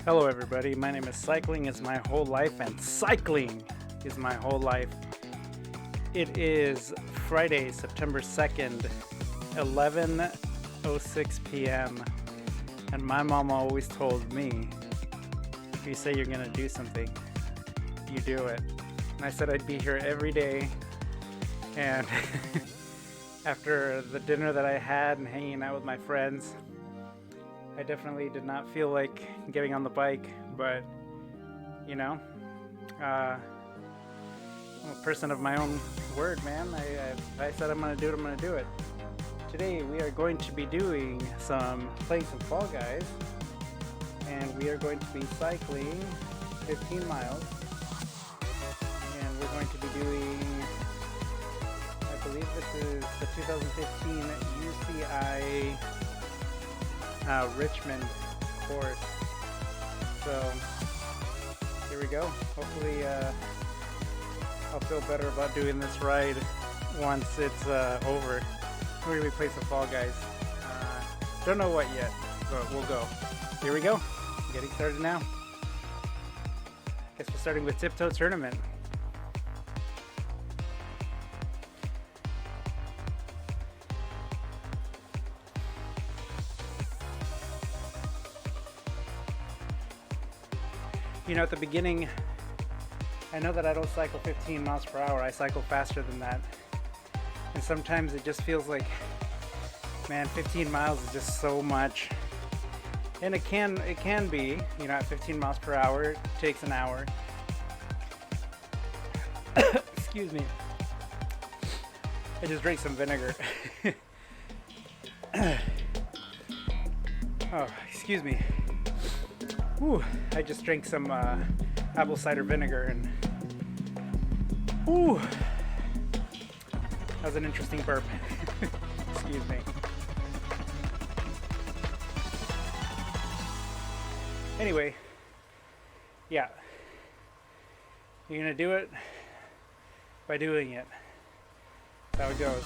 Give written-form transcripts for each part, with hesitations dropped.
Hello everybody, my name is Cycling is my whole life and cycling is my whole life. It is Friday, September 2nd, 11:06 p.m. and my mom always told me, if you say you're gonna do something, you do it. And I said I'd be here every day, and after the dinner that I had and hanging out with my friends, I definitely did not feel like getting on the bike, but you know, I'm a person of my own word, man. I said I'm gonna do it, I'm gonna do it. Today we are going to be playing some Fall Guys, and we are going to be cycling 15 miles, and we're going to be doing, I believe this is the 2015 UCI Richmond course. So here we go. Hopefully I'll feel better about doing this ride once it's over. We're gonna be playing some Fall Guys. Don't know what yet, but we'll go. Here we go. Getting started now. Guess we're starting with Tiptoe Tournament. You know, at the beginning, I know that I don't cycle 15 miles per hour. I cycle faster than that. And sometimes it just feels like, man, 15 miles is just so much. And it can be, you know, at 15 miles per hour, it takes an hour. Excuse me. I just drank some vinegar. Oh, excuse me. Ooh, I just drank some apple cider vinegar, and ooh, that was an interesting burp. Excuse me. Anyway, yeah, you're gonna do it by doing it. That's how it goes.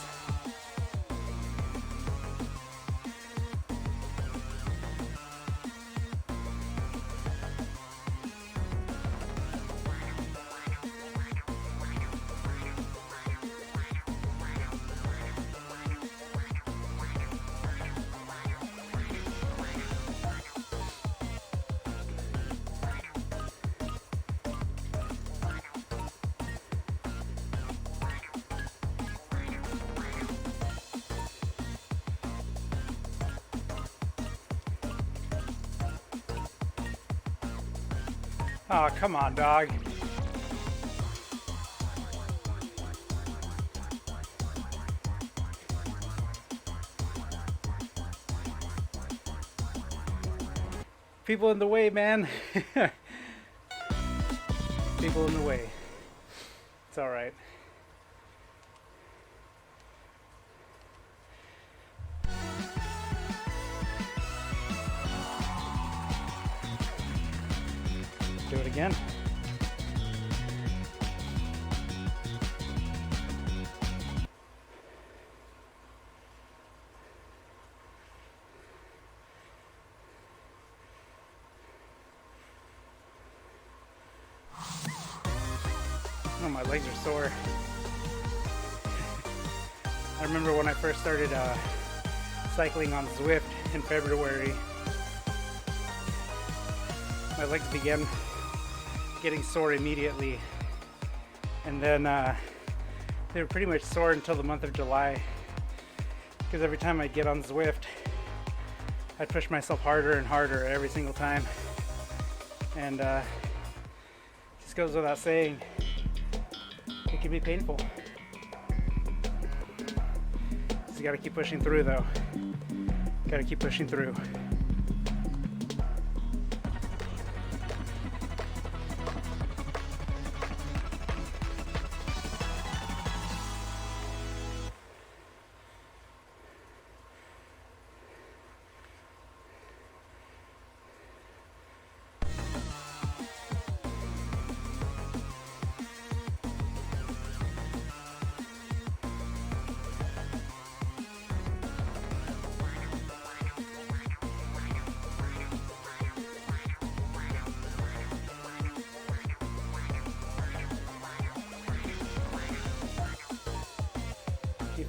Oh, come on, dog. People in the way, man. People in the way. It's all right. Do it again. Oh, my legs are sore. I remember when I first started cycling on Zwift in February, my legs began getting sore immediately, and then they were pretty much sore until the month of July, because every time I'd get on Zwift, I'd push myself harder and harder every single time, and just goes without saying, it can be painful. Just gotta keep pushing through, though. Gotta keep pushing through.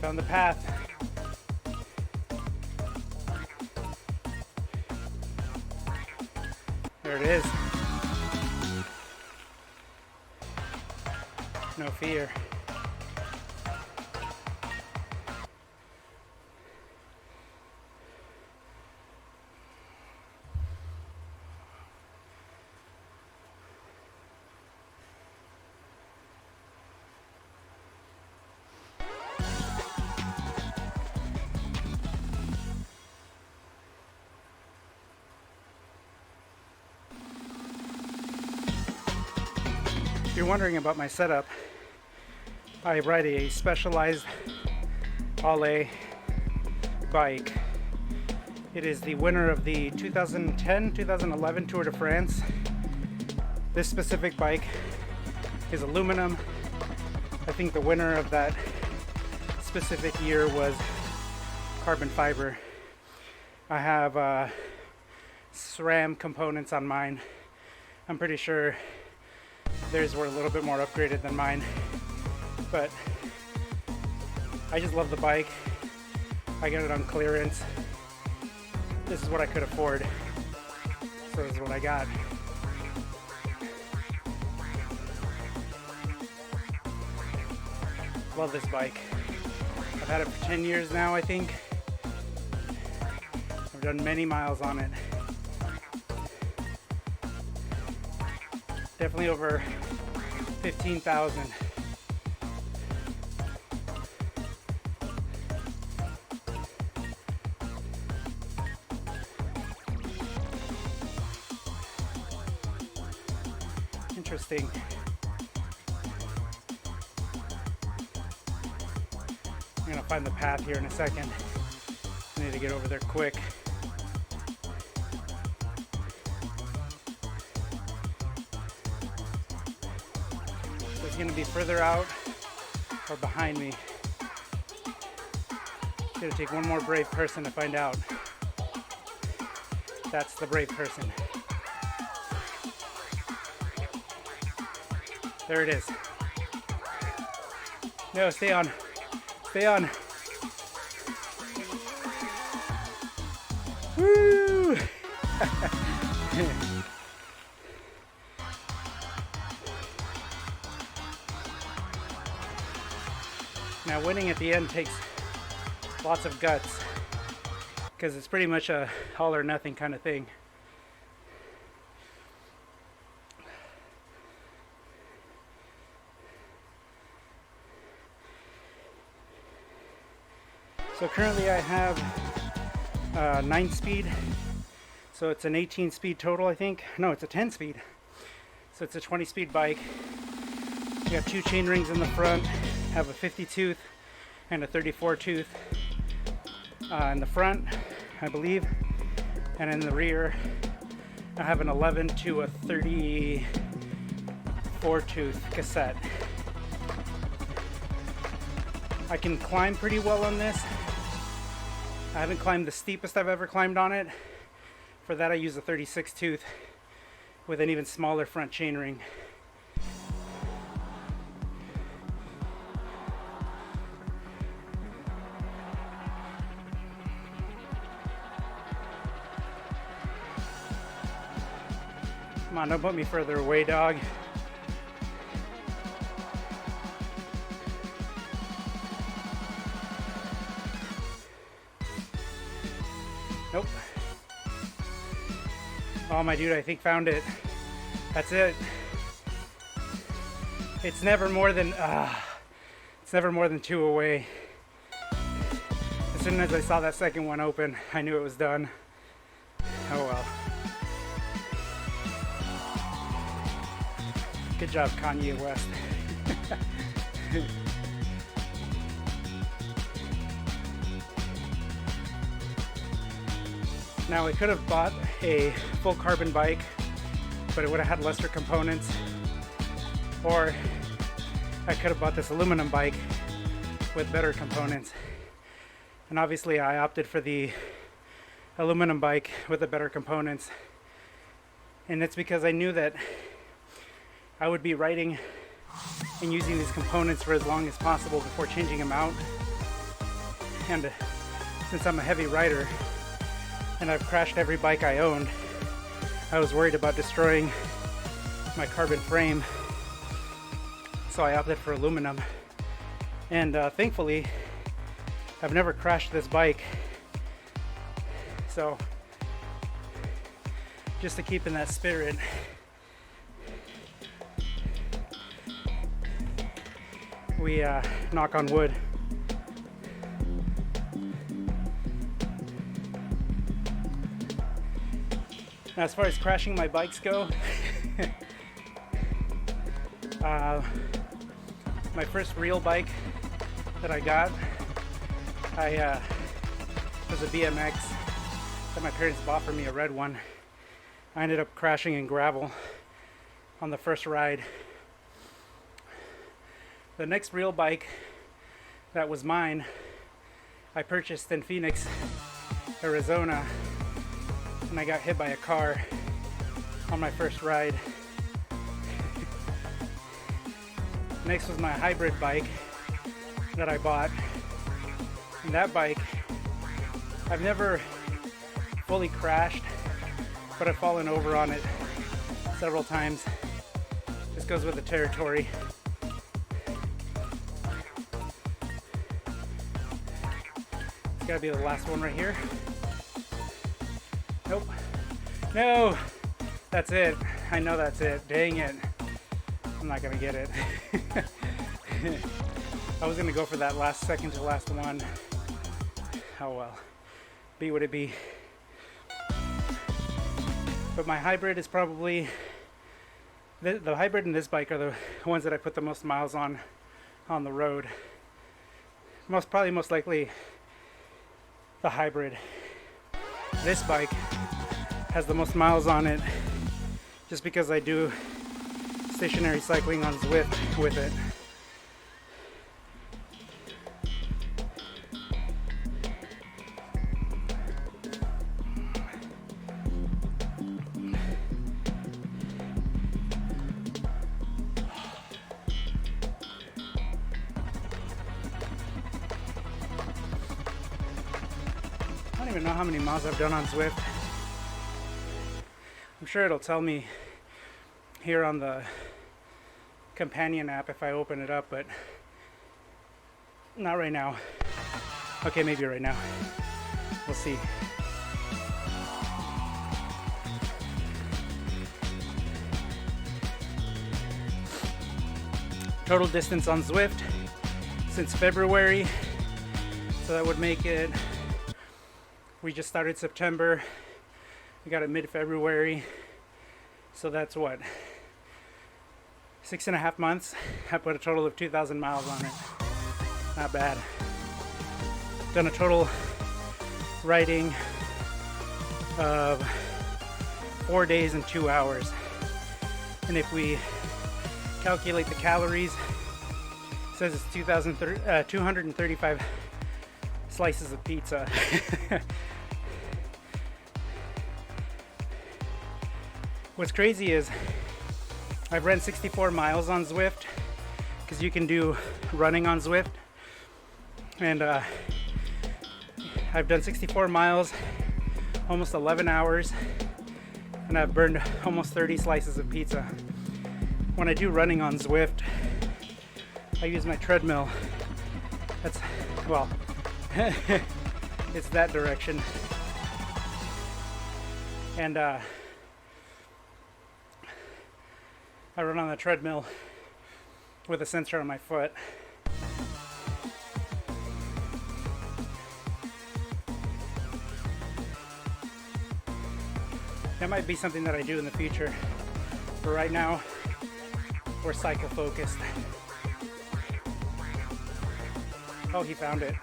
found the path. There it is. No fear. If you're wondering about my setup, I ride a Specialized All-A bike. It is the winner of the 2010-2011 Tour de France. This specific bike is aluminum. I think the winner of that specific year was carbon fiber. I have SRAM components on mine. I'm pretty sure theirs were a little bit more upgraded than mine, but I just love the bike. I got it on clearance. This is what I could afford, so this is what I got. Love this bike. I've had it for 10 years now, I think. I've done many miles on it. Definitely over 15,000. Interesting. I'm gonna find the path here in a second. I need to get over there quick. It's gonna be further out or behind me. It's gonna take one more brave person to find out. That's the brave person. There it is. No, stay on. Stay on. Woo! Now winning at the end takes lots of guts because it's pretty much a all or nothing kind of thing. So currently I have 9-speed, so it's an 18-speed total, I think. No, it's a 10-speed. So it's a 20-speed bike. You have 2 chain rings in the front, have a 50 tooth and a 34 tooth in the front, I believe, and in the rear I have an 11 to a 34 tooth cassette. I can climb pretty well on this. I haven't climbed the steepest I've ever climbed on it. For that I use a 36 tooth with an even smaller front chain ring. Come on, don't put me further away, dog. Nope. Oh, my dude, I think found it. That's it. It's never more than 2 away. As soon as I saw that second one open, I knew it was done. Oh well. Good job, Kanye West. Now I could have bought a full carbon bike, but it would have had lesser components. Or I could have bought this aluminum bike with better components. And obviously I opted for the aluminum bike with the better components. And it's because I knew that I would be riding and using these components for as long as possible before changing them out. And since I'm a heavy rider and I've crashed every bike I owned, I was worried about destroying my carbon frame, so I opted for aluminum. And thankfully, I've never crashed this bike. So just to keep in that spirit, we knock on wood. Now, as far as crashing my bikes go, my first real bike that I got, was a BMX that my parents bought for me, a red one. I ended up crashing in gravel on the first ride. The next real bike that was mine, I purchased in Phoenix, Arizona, and I got hit by a car on my first ride. Next was my hybrid bike that I bought. And that bike, I've never fully crashed, but I've fallen over on it several times. This goes with the territory. It's gotta be the last one right here. Nope. No! That's it. I know that's it. Dang it. I'm not gonna get it. I was gonna go for that last second to last one. Oh well. Be what it be. But my hybrid is probably the hybrid and this bike are the ones that I put the most miles on the road. Most likely the hybrid. This bike has the most miles on it just because I do stationary cycling on Zwift with it. I don't even know how many miles I've done on Zwift. I'm sure it'll tell me here on the companion app if I open it up, but not right now. Okay, maybe right now. We'll see. Total distance on Zwift since February, so that would make it, we just started September, we got it mid-February, so that's what, 6.5 months. I put a total of 2,000 miles on it. Not bad. Done a total riding of 4 days and 2 hours. And if we calculate the calories, it says it's 235 slices of pizza. What's crazy is I've ran 64 miles on Zwift, because you can do running on Zwift, and I've done 64 miles, almost 11 hours, and I've burned almost 30 slices of pizza. When I do running on Zwift, I use my treadmill. That's, well, it's that direction. And I run on the treadmill with a sensor on my foot. That might be something that I do in the future, but right now we're cycle focused. Oh, he found it.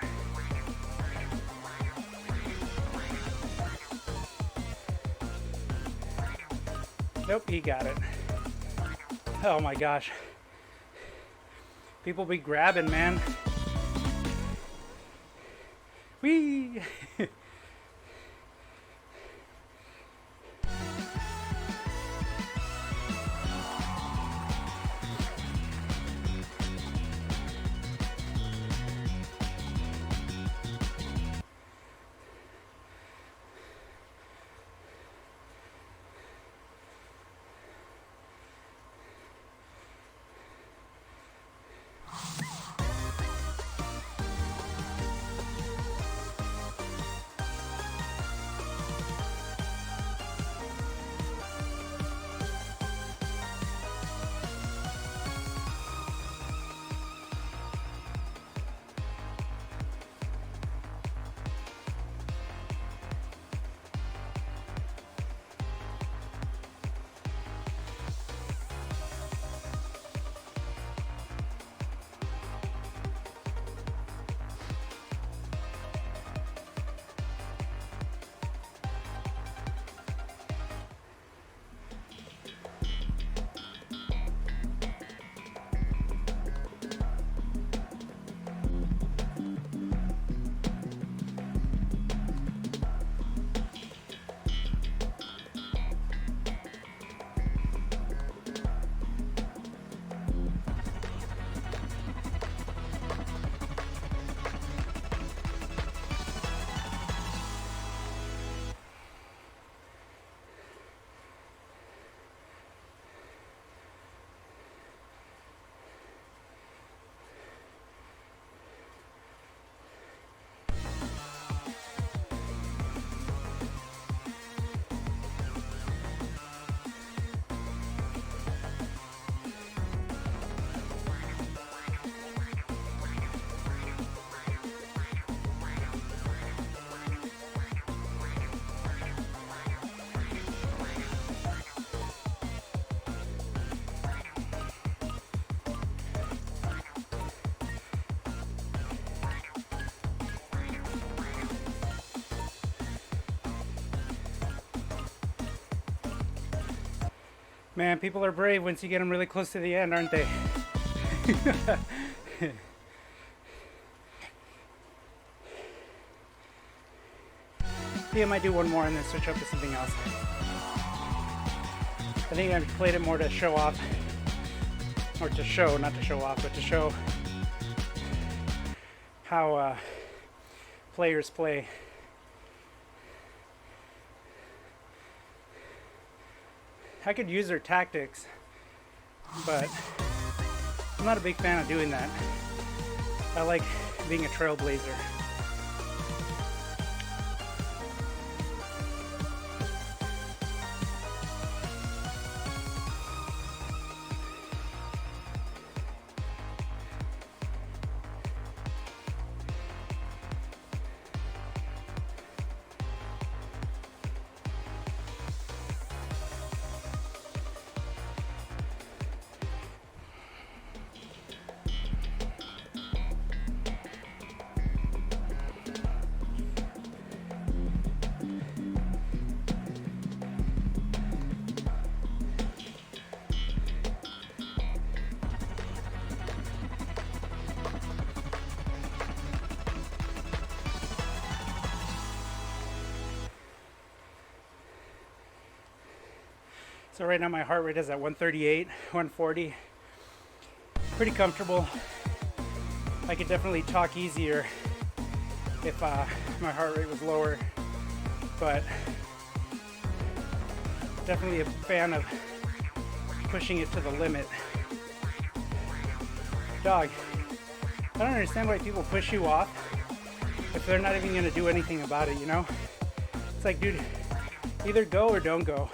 Nope, he got it. Oh my gosh. People be grabbing, man. Whee! Man, people are brave once you get them really close to the end, aren't they? I might do one more and then switch up to something else. I think I played it more to show off, or to show, not to show off, but to show how players play. I could use their tactics, but I'm not a big fan of doing that. I like being a trailblazer. So right now my heart rate is at 138, 140. Pretty comfortable. I could definitely talk easier if my heart rate was lower, but definitely a fan of pushing it to the limit. Dog, I don't understand why people push you off if they're not even gonna do anything about it, you know? It's like, dude, either go or don't go.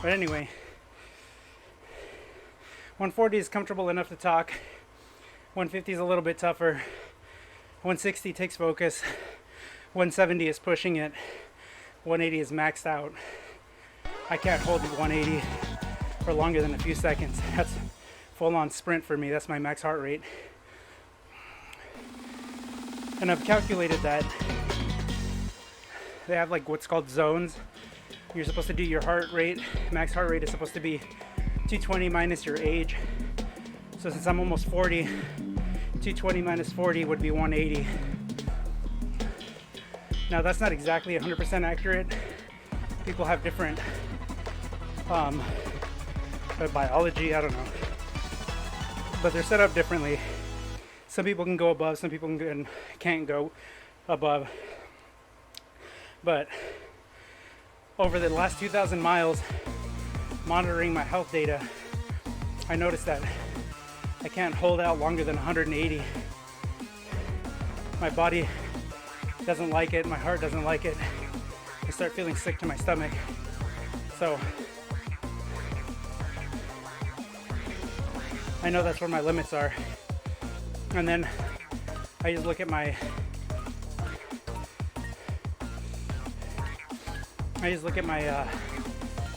But anyway, 140 is comfortable enough to talk. 150 is a little bit tougher. 160 takes focus. 170 is pushing it. 180 is maxed out. I can't hold 180 for longer than a few seconds. That's full-on sprint for me. That's my max heart rate. And I've calculated that they have like what's called zones. You're supposed to do your heart rate. Max heart rate is supposed to be 220 minus your age. So since I'm almost 40, 220 minus 40 would be 180. Now that's not exactly 100% accurate. People have different biology, I don't know. But they're set up differently. Some people can go above, some people can't go above. But over the last 2,000 miles, monitoring my health data, I noticed that I can't hold out longer than 180. My body doesn't like it, my heart doesn't like it. I start feeling sick to my stomach. So I know that's where my limits are. And then I just look at my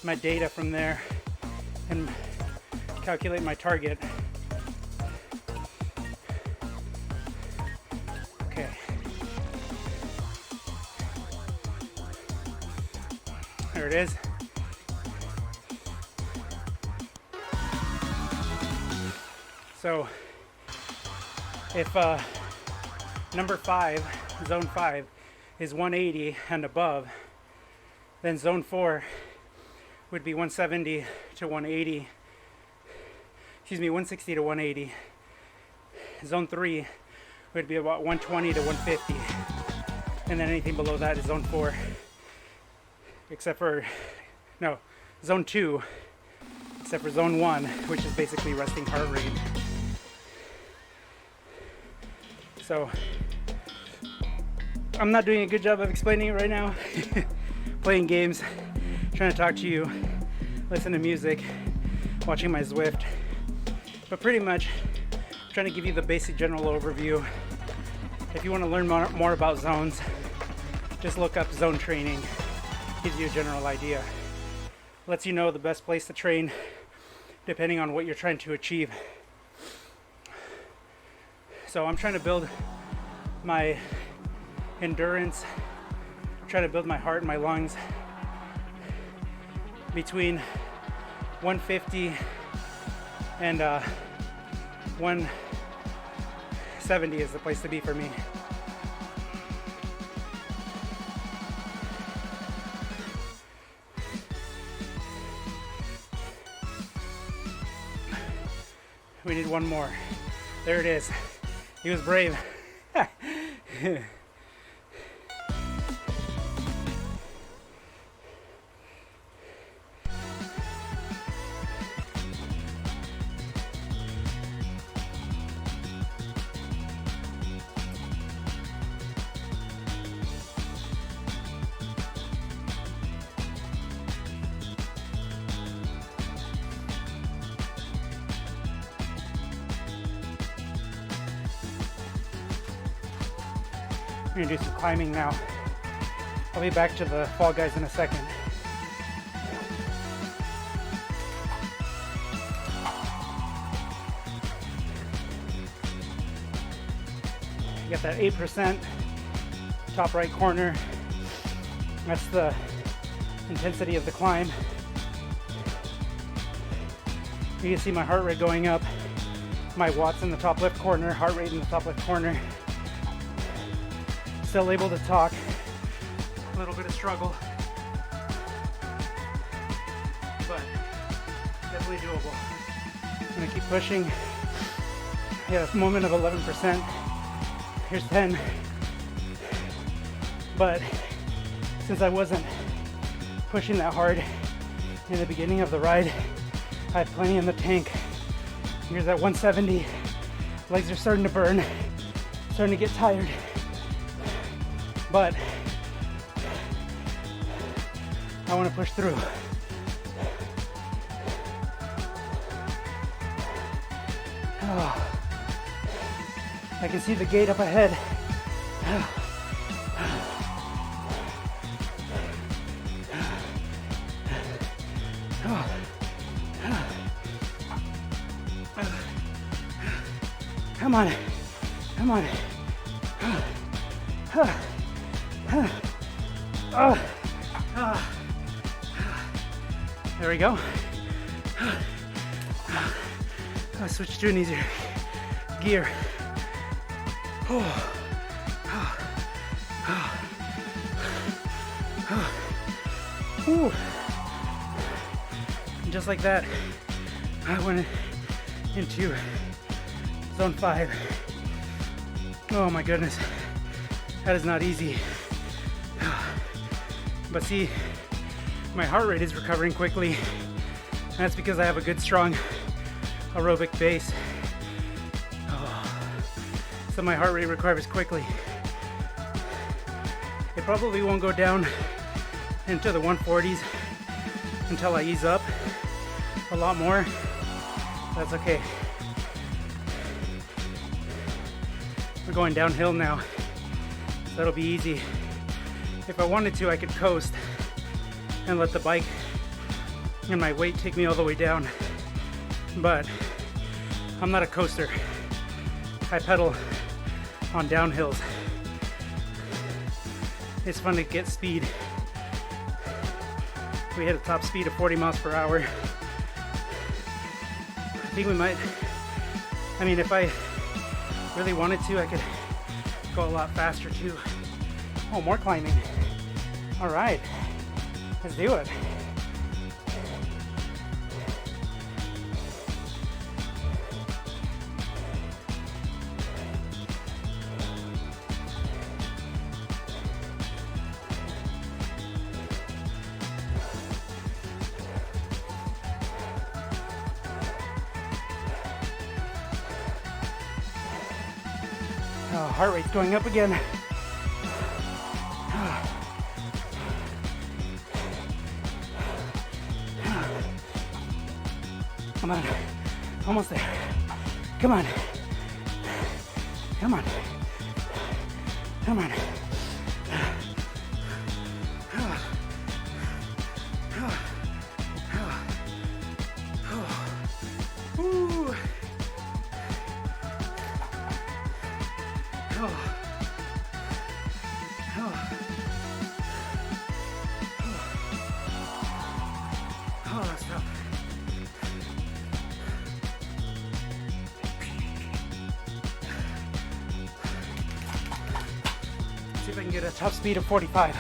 my data from there and calculate my target. Okay. There it is. So if number 5, zone 5, is 180 and above, then zone 4 would be 170 to 180. Excuse me, 160 to 180. Zone 3 would be about 120 to 150. And then anything below that is zone 4. Zone 2, except for zone 1, which is basically resting heart rate. So I'm not doing a good job of explaining it right now. Playing games, trying to talk to you, listen to music, watching my Zwift. But pretty much trying to give you the basic general overview. If you want to learn more about zones, just look up zone training. Gives you a general idea. Lets you know the best place to train depending on what you're trying to achieve. So I'm trying to build my endurance, trying to build my heart and my lungs between 150 and 170 is the place to be for me. We need one more. There it is. He was brave. I'm gonna do some climbing now. I'll be back to the Fall Guys in a second. You got that 8% top right corner. That's the intensity of the climb. You can see my heart rate going up. My watts in the top left corner, heart rate in the top left corner. Still able to talk. A little bit of struggle, but definitely doable. I'm gonna keep pushing. Yeah, a moment of 11%. Here's 10. But since I wasn't pushing that hard in the beginning of the ride, I had plenty in the tank. Here's that 170. Legs are starting to burn, starting to get tired. But I want to push through. Oh, I can see the gate up ahead. Come on, come on. There we go. I'll switch to an easier gear. And just like that, I went into zone 5. Oh my goodness, that is not easy. But see, my heart rate is recovering quickly. And that's because I have a good, strong aerobic base. So my heart rate recovers quickly. It probably won't go down into the 140s until I ease up a lot more. That's okay. We're going downhill now, so that'll be easy. If I wanted to, I could coast and let the bike and my weight take me all the way down. But I'm not a coaster. I pedal on downhills. It's fun to get speed. We hit a top speed of 40 miles per hour. I think we might, I mean, if I really wanted to, I could go a lot faster too. Oh, more climbing. All right, let's do it. Oh, heart rate's going up again. Come on, almost there. Come on, come on, come on. See if I can get a top speed of 45.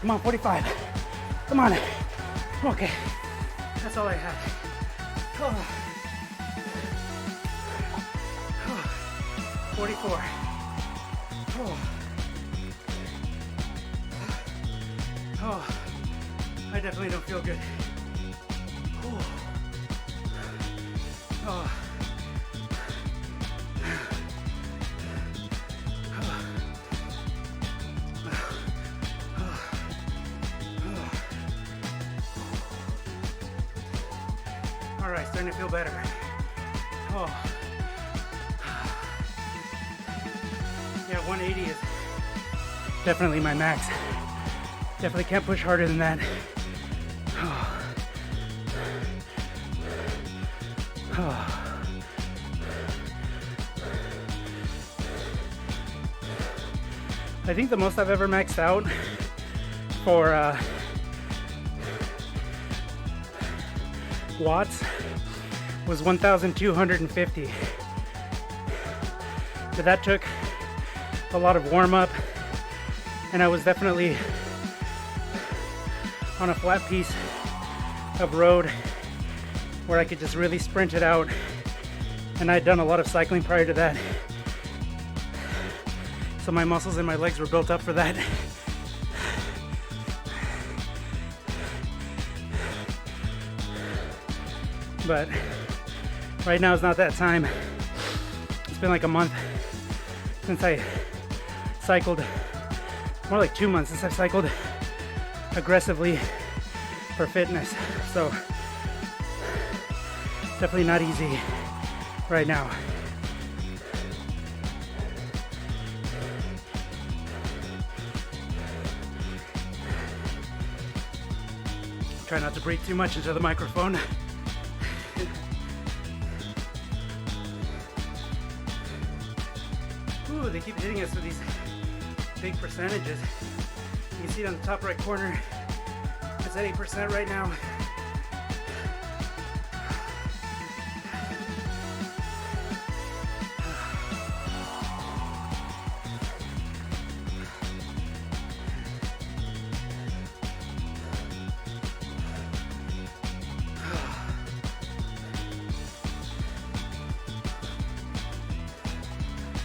Come on, 45. Come on. Okay. That's all I had. Oh. 44. Oh, I definitely don't feel good. Oh. All right, starting to feel better. Oh. Yeah, 180 is definitely my max. Definitely can't push harder than that. Oh. Oh. I think the most I've ever maxed out for watts was 1,250. But that took a lot of warm up, and I was definitely on a flat piece of road where I could just really sprint it out, and I'd done a lot of cycling prior to that, so my muscles and my legs were built up for that. But right now is not that time. It's been like a month since I cycled, more like 2 months since I cycled aggressively for fitness. So definitely not easy right now. Try not to breathe too much into the microphone. Ooh, they keep hitting us with these big percentages. You can see it on the top right corner. It's at 8% right now.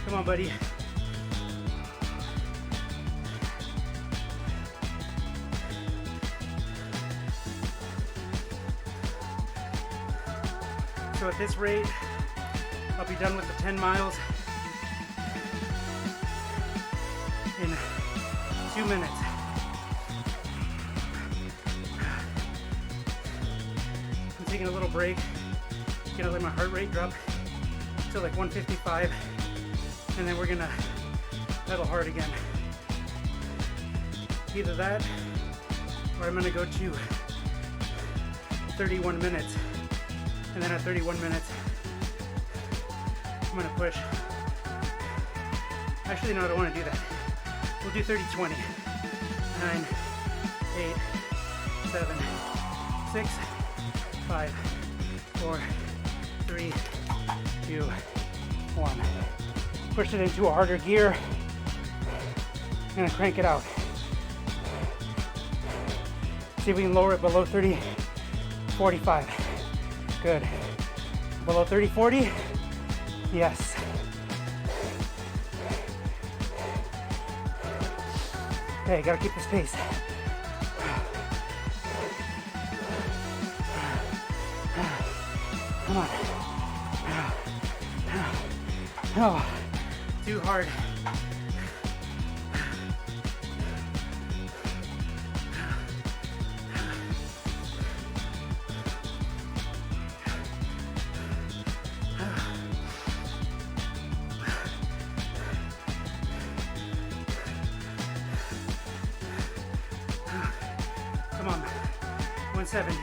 Come on, buddy. So at this rate, I'll be done with the 10 miles in 2 minutes. I'm taking a little break. Gonna let my heart rate drop to like 155, and then we're gonna pedal hard again. Either that, or I'm gonna go to 31 minutes. And then at 31 minutes, I'm gonna push. Actually, no, I don't wanna do that. We'll do 30-20. 9, 8, 7, 6, 5, 4, 3, 2, 1. Push it into a harder gear. I'm gonna crank it out. See if we can lower it below 30-45. Good. Below 30-40? Yes. Okay, gotta keep this pace. Come on. Oh, too hard. Come on, 170.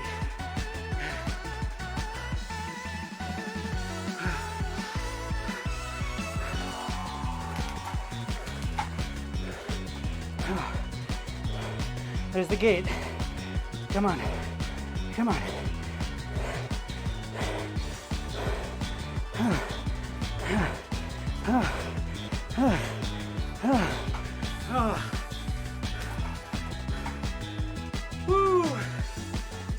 There's the gate. Come on. Come on. Woo!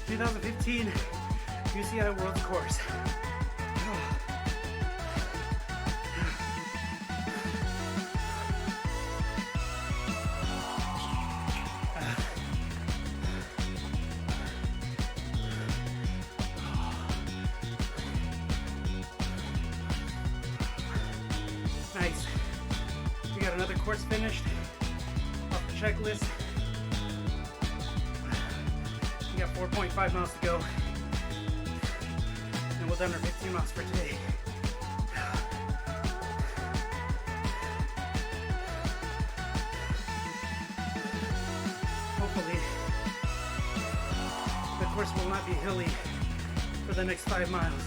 2015 UCI World Course. Nice. We got another course finished off the checklist. We got 4.5 miles to go. And we'll done our 15 miles for today. Hopefully, the course will not be hilly for the next 5 miles.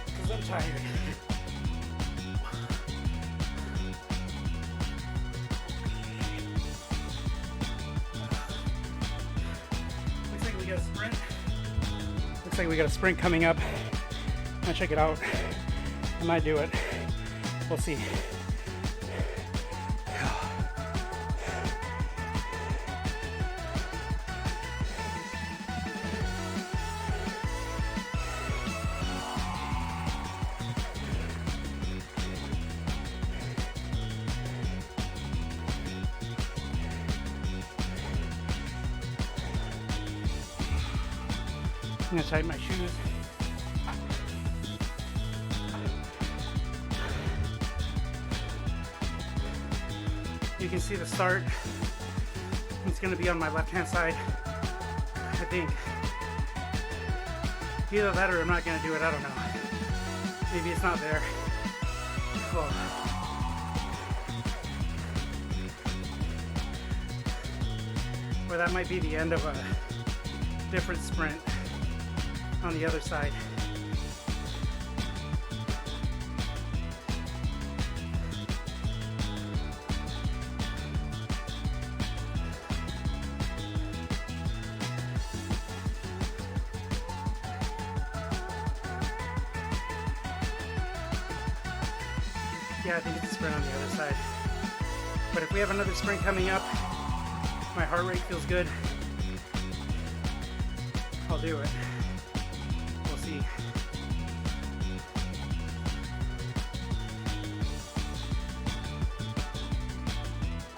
Because I'm tired. Looks like we got a sprint coming up. I'm gonna check it out. I might do it. We'll see. I'm gonna tighten my shoes. You can see the start. It's gonna be on my left-hand side, I think. Either that or I'm not gonna do it, I don't know. Maybe it's not there. Oh. Or that might be the end of a different sprint on the other side. Yeah, I think it's a sprint on the other side. But if we have another sprint coming up, my heart rate feels good, I'll do it. We'll see.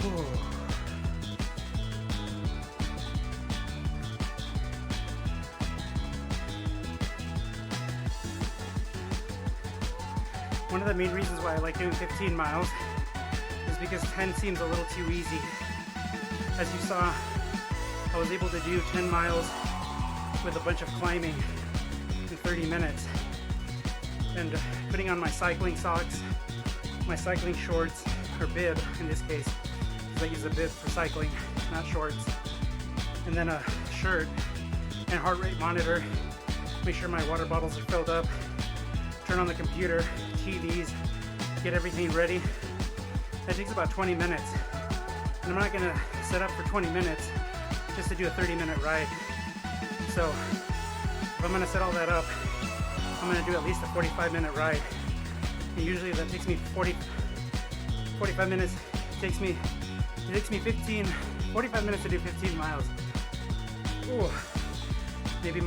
Ooh. One of the main reasons why I like doing 15 miles is because 10 seems a little too easy. As you saw, I was able to do 10 miles with a bunch of climbing in 30 minutes. And putting on my cycling socks, my cycling shorts, or bib in this case, because I use a bib for cycling, not shorts. And then a shirt and heart rate monitor, make sure my water bottles are filled up, turn on the computer, TVs, get everything ready. That takes about 20 minutes. And I'm not gonna set up for 20 minutes just to do a 30-minute ride. So if I'm gonna set all that up, I'm gonna do at least a 45-minute ride. And usually that takes me 45 minutes. It takes me 45 minutes to do 15 miles. Ooh, maybe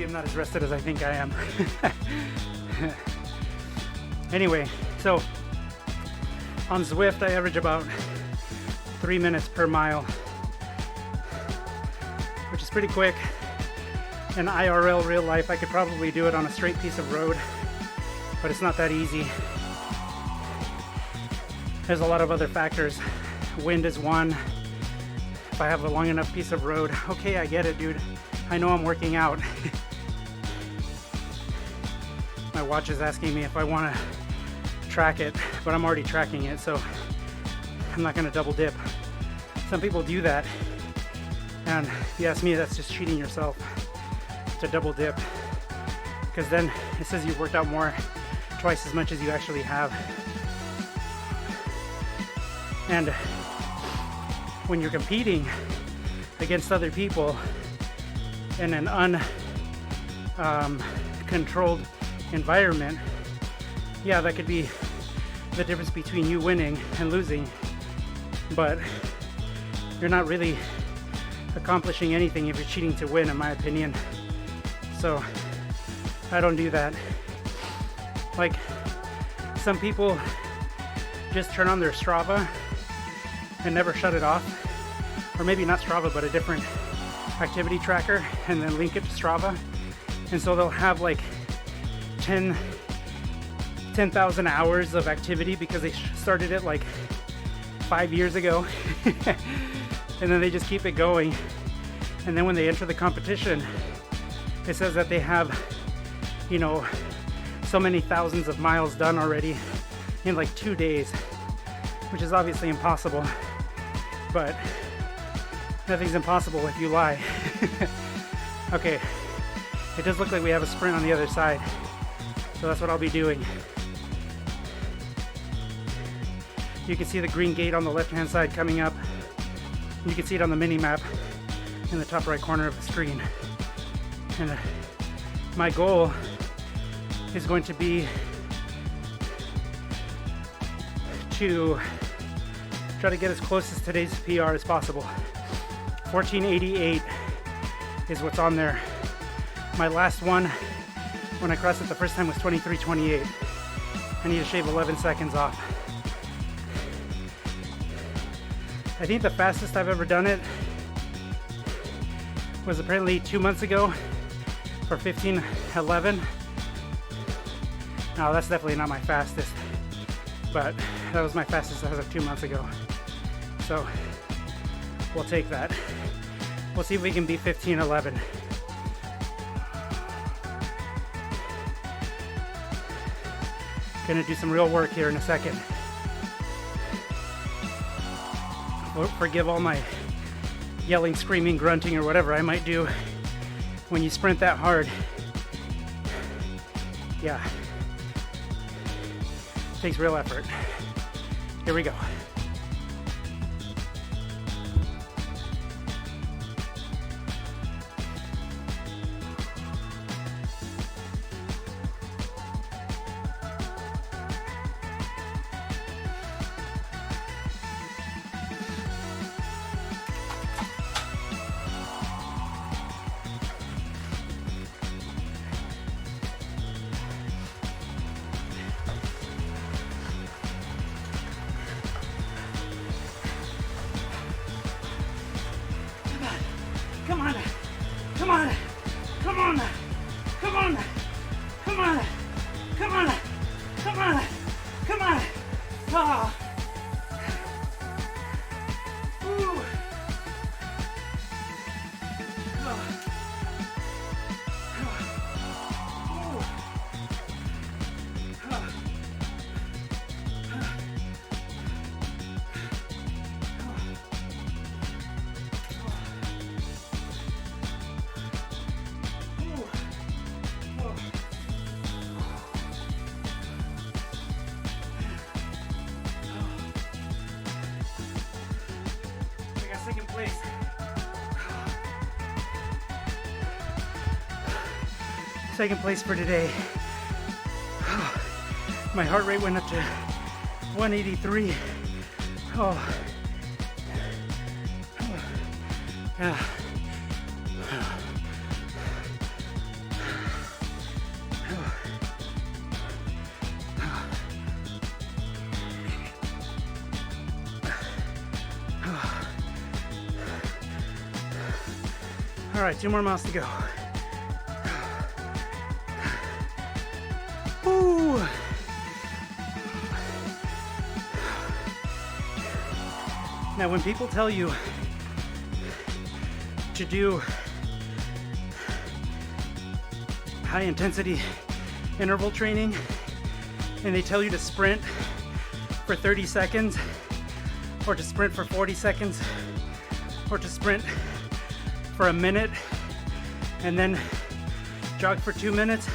I'm not as rested as I think I am. Anyway, so on Zwift I average about 3 minutes per mile, which is pretty quick. In IRL, real life, I could probably do it on a straight piece of road, but it's not that easy. There's a lot of other factors. Wind is one. If I have a long enough piece of road, okay, I get it, dude. I know I'm working out. My watch is asking me if I want to track it, but I'm already tracking it, so I'm not going to double dip. Some people do that, and if you ask me, that's just cheating yourself to double dip, because then it says you've worked out more, twice as much as you actually have. And when you're competing against other people in an uncontrolled environment, yeah, that could be the difference between you winning and losing, but you're not really accomplishing anything if you're cheating to win, in my opinion. So I don't do that. Like, some people just turn on their Strava and never shut it off, or maybe not Strava, but a different activity tracker, and then link it to Strava. And so they'll have like 10,000 hours of activity because they started it like 5 years ago. And then they just keep it going. And then when they enter the competition, it says that they have, you know, so many thousands of miles done already in like 2 days, which is obviously impossible, but nothing's impossible if you lie. Okay, it does look like we have a sprint on the other side, so that's what I'll be doing. You can see the green gate on the left-hand side coming up. You can see it on the mini map in the top right corner of the screen. And my goal is going to be to try to get as close as today's PR as possible. 1488 is what's on there. My last one, when I crossed it the first time, was 2328. I need to shave 11 seconds off. I think the fastest I've ever done it was apparently 2 months ago for 15:11. No, that's definitely not my fastest, but that was my fastest as of 2 months ago. So we'll take that. We'll see if we can beat 15:11. Gonna do some real work here in a second. Forgive all my yelling, screaming, grunting, or whatever I might do when you sprint that hard. Yeah. Takes real effort. Here we go. Come on, come on, come on, come on, come on, come on, come on, come on. Oh. Ooh. Oh. Second place. Second place for today. My heart rate went up to 183. Oh. Yeah. All right, 2 more miles to go. Ooh. Now, when people tell you to do high intensity interval training and they tell you to sprint for 30 seconds or to sprint for 40 seconds or to sprint for a minute and then jog for 2 minutes.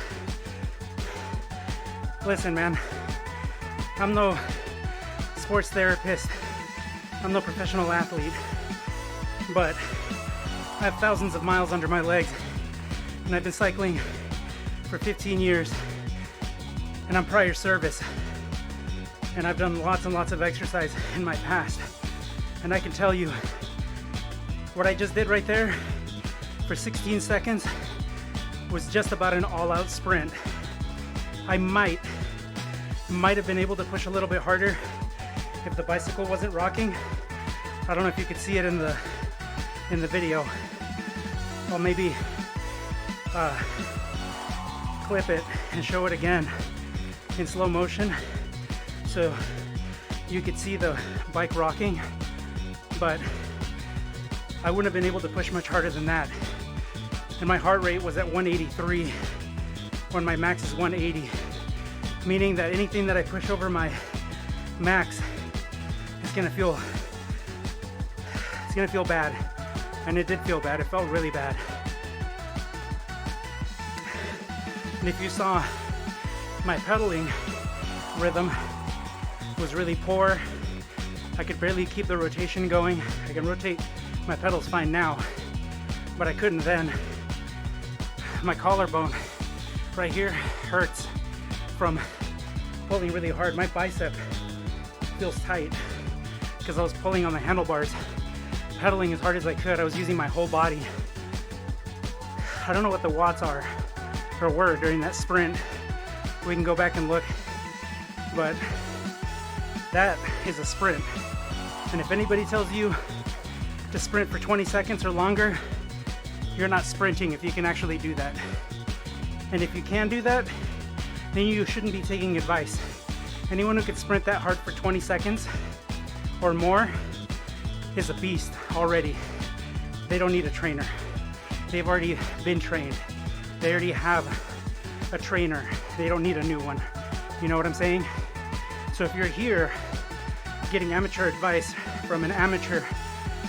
Listen, man, I'm no sports therapist, I'm no professional athlete, but I have thousands of miles under my legs, and I've been cycling for 15 years, and I'm prior service, and I've done lots and lots of exercise in my past, and I can tell you what I just did right there for 16 seconds was just about an all-out sprint. I might have been able to push a little bit harder if the bicycle wasn't rocking. I don't know if you could see it in the video. I'll maybe clip it and show it again in slow motion so you could see the bike rocking, but I wouldn't have been able to push much harder than that. And my heart rate was at 183 when my max is 180, meaning that anything that I push over my max is gonna feel bad. And it did feel bad. It felt really bad. And if you saw, my pedaling rhythm was really poor. I could barely keep the rotation going. I can rotate my pedals fine now, but I couldn't then. My collarbone right here hurts from pulling really hard. My bicep feels tight because I was pulling on the handlebars, pedaling as hard as I could. I was using my whole body. I don't know what the watts are or were during that sprint. We can go back and look, but that is a sprint. And if anybody tells you to sprint for 20 seconds or longer, you're not sprinting if you can actually do that. And if you can do that, then you shouldn't be taking advice. Anyone who can sprint that hard for 20 seconds or more is a beast already. They don't need a trainer. They've already been trained. They already have a trainer. They don't need a new one. You know what I'm saying? So if you're here getting amateur advice from an amateur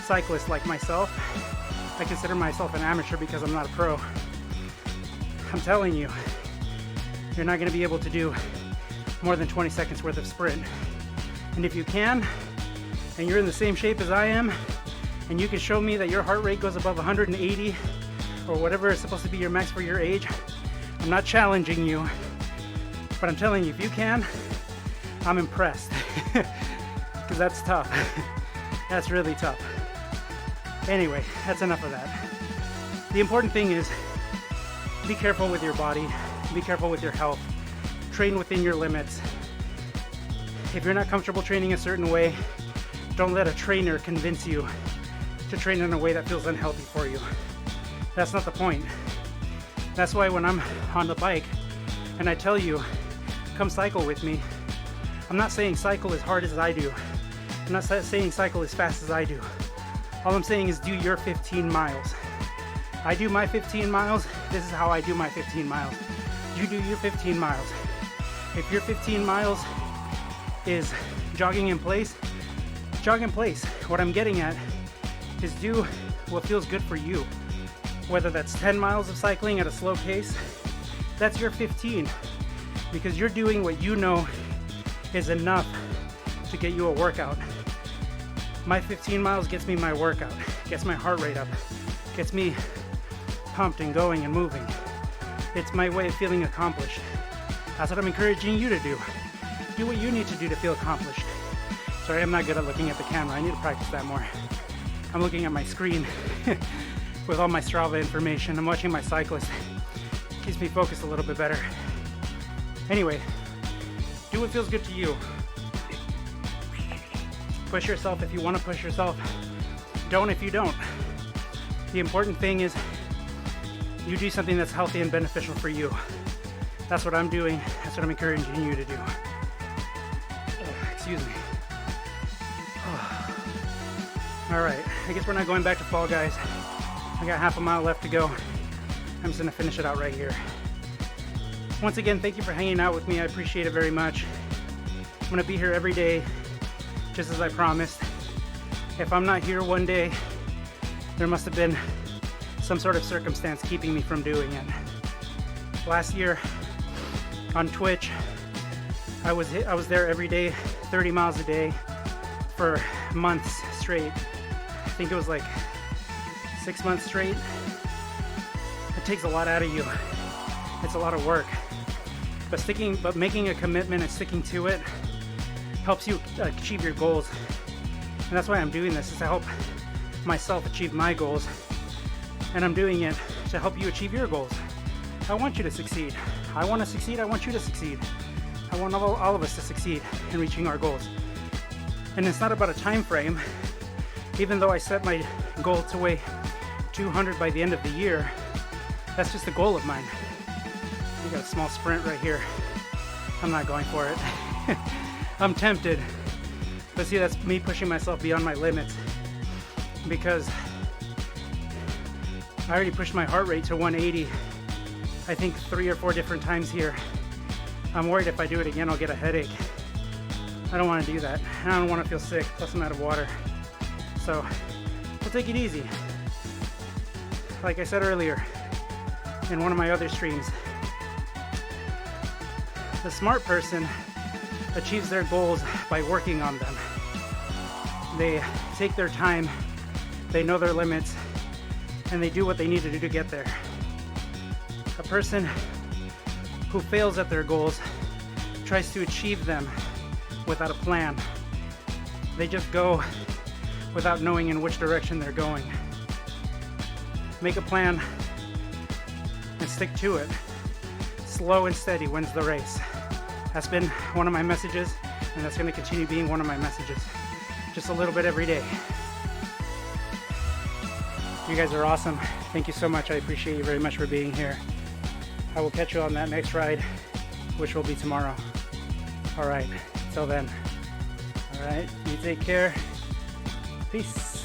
cyclist like myself, I consider myself an amateur because I'm not a pro. I'm telling you, you're not gonna be able to do more than 20 seconds worth of sprint. And if you can, and you're in the same shape as I am, and you can show me that your heart rate goes above 180 or whatever is supposed to be your max for your age, I'm not challenging you, but I'm telling you, if you can, I'm impressed. Because that's tough. That's really tough. Anyway, that's enough of that. The important thing is be careful with your body, be careful with your health, train within your limits. If you're not comfortable training a certain way, don't let a trainer convince you to train in a way that feels unhealthy for you. That's not the point. That's why when I'm on the bike and I tell you, come cycle with me, I'm not saying cycle as hard as I do. I'm not saying cycle as fast as I do. All I'm saying is do your 15 miles. I do my 15 miles. This is how I do my 15 miles. You do your 15 miles. If your 15 miles is jogging in place, jog in place. What I'm getting at is do what feels good for you. Whether that's 10 miles of cycling at a slow pace, that's your 15. Because you're doing what you know is enough to get you a workout. My 15 miles gets me my workout, gets my heart rate up, gets me pumped and going and moving. It's my way of feeling accomplished. That's what I'm encouraging you to do. Do what you need to do to feel accomplished. Sorry, I'm not good at looking at the camera. I need to practice that more. I'm looking at my screen with all my Strava information. I'm watching my cyclist. Keeps me focused a little bit better. Anyway, do what feels good to you. Push yourself if you want to push yourself. Don't if you don't. The important thing is you do something that's healthy and beneficial for you. That's what I'm doing. That's what I'm encouraging you to do. Excuse me. All right, I guess we're not going back to Fall Guys. I got half a mile left to go. I'm just gonna finish it out right here. Once again, thank you for hanging out with me. I appreciate it very much. I'm gonna be here every day, just as I promised. If I'm not here one day, there must have been some sort of circumstance keeping me from doing it. Last year on Twitch, I was there every day, 30 miles a day for months straight. I think it was like 6 months straight, it takes a lot out of you. It's a lot of work. But making a commitment and sticking to it helps you achieve your goals. And that's why I'm doing this, is to help myself achieve my goals. And I'm doing it to help you achieve your goals. I want you to succeed. I want to succeed. I want you to succeed. I want all of us to succeed in reaching our goals. And it's not about a time frame. Even though I set my goal to weigh 200 by the end of the year, that's just a goal of mine. You got a small sprint right here. I'm not going for it. I'm tempted. But see, that's me pushing myself beyond my limits, because I already pushed my heart rate to 180, I think 3 or 4 different times here. I'm worried if I do it again, I'll get a headache. I don't want to do that. I don't want to feel sick, plus I'm out of water. So we'll take it easy. Like I said earlier in one of my other streams, the smart person achieves their goals by working on them. They take their time, they know their limits, and they do what they need to do to get there. A person who fails at their goals tries to achieve them without a plan. They just go without knowing in which direction they're going. Make a plan and stick to it. Slow and steady wins the race. That's been one of my messages, and that's going to continue being one of my messages. Just a little bit every day. You guys are awesome. Thank you so much. I appreciate you very much for being here. I will catch you on that next ride, which will be tomorrow. All right, till then. All right, you take care. Peace.